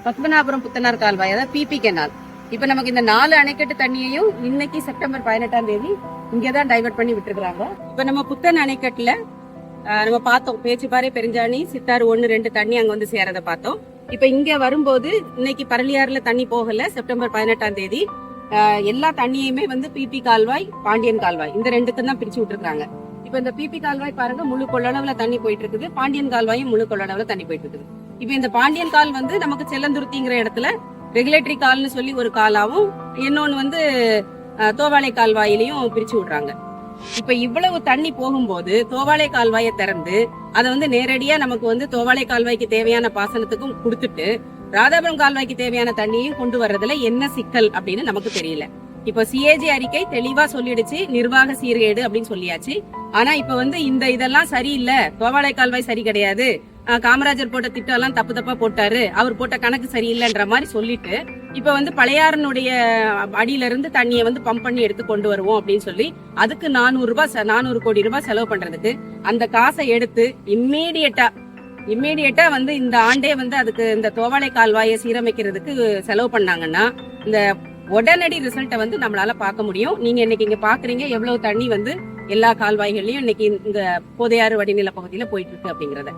பத்மநாபுரம் புத்தனார் கால்வாய், அதாவது BP canal. இப்ப நமக்கு இந்த 4 அணைக்கட்டு தண்ணியையும் இன்னைக்கு செப்டம்பர் 18ஆம் தேதி இங்கதான் டைவர்ட் பண்ணி விட்டுருக்காங்க. இப்ப நம்ம புத்தன் அணைக்கட்டுல நம்ம பார்த்தோம், பேச்சுப்பாறை, பெருஞ்சாணி, சித்தாறு 1, 2 தண்ணி அங்க வந்து சேரத பார்த்தோம். இப்ப இங்க வரும்போது இன்னைக்கு பரளியாறுல தண்ணி போகல. செப்டம்பர் 18ஆம் தேதி எல்லா தண்ணியுமே வந்து பிபி கால்வாய், பாண்டியன் கால்வாய் இந்த 2க்கும் தான் பிரிச்சு விட்டுருக்காங்க. இப்ப இந்த பிபி கால்வாய் பாருங்க முழு கொள்ளளவுல தண்ணி போயிட்டு இருக்குது. பாண்டியன் கால்வாயும் முழு கொள்ளளவுல தண்ணி போயிட்டு இருக்குது. இப்ப இந்த பாண்டியன் கால் வந்து நமக்கு செல்லந்துருத்திங்கிற இடத்துல ரெகுலேட்டரி கால்னு சொல்லி ஒரு காலாவும், இன்னொன்னு வந்து தோவாளை கால்வாயிலையும் பிரிச்சு விடுறாங்க. இப்ப இவ்வளவு தண்ணி போகும்போது தோவாளை கால்வாயை திறந்து அதை வந்து நேரடியா நமக்கு வந்து தோவாளை கால்வாய்க்கு தேவையான பாசனத்துக்கும் கொடுத்துட்டு ராதாபுரம் கால்வாய்க்கு தேவையான தண்ணியும் கொண்டு வர்றதுல என்ன சிக்கல் அப்படின்னு நமக்கு தெரியல. இப்ப சிஏஜி அறிக்கை தெளிவா சொல்லிடுச்சு, நிர்வாக சீர்கேடு அப்படின்னு சொல்லியாச்சு. ஆனா இப்ப வந்து இதெல்லாம் சரியில்லை, தோவாளை கால்வாய் சரி கிடையாது, காமராஜர் போட்ட திட்டம் எல்லாம் தப்பு தப்பா போட்டாரு, அவர் போட்ட கணக்கு சரியில்லைன்ற மாதிரி சொல்லிட்டு இப்ப வந்து பழையாறுனுடைய அடியில இருந்து தண்ணியை வந்து பம்ப் பண்ணி எடுத்து கொண்டு வருவோம் அப்படின்னு சொல்லி அதுக்கு 400 கோடி ரூபாய் செலவு பண்றதுக்கு அந்த காசை எடுத்து இம்மீடியட்டா வந்து இந்த ஆண்டே வந்து அதுக்கு இந்த தோவாளை கால்வாயை சீரமைக்கிறதுக்கு செலவு பண்ணாங்கன்னா இந்த உடனடி ரிசல்ட்டை வந்து நம்மளால பார்க்க முடியும். நீங்க இன்னைக்கு இங்க பாக்குறீங்க எவ்வளவு தண்ணி வந்து எல்லா கால்வாய்கள்லயும் இன்னைக்கு இந்த போதையாறு வடிநில பகுதியில போயிட்டு இருக்கு அப்படிங்கறத.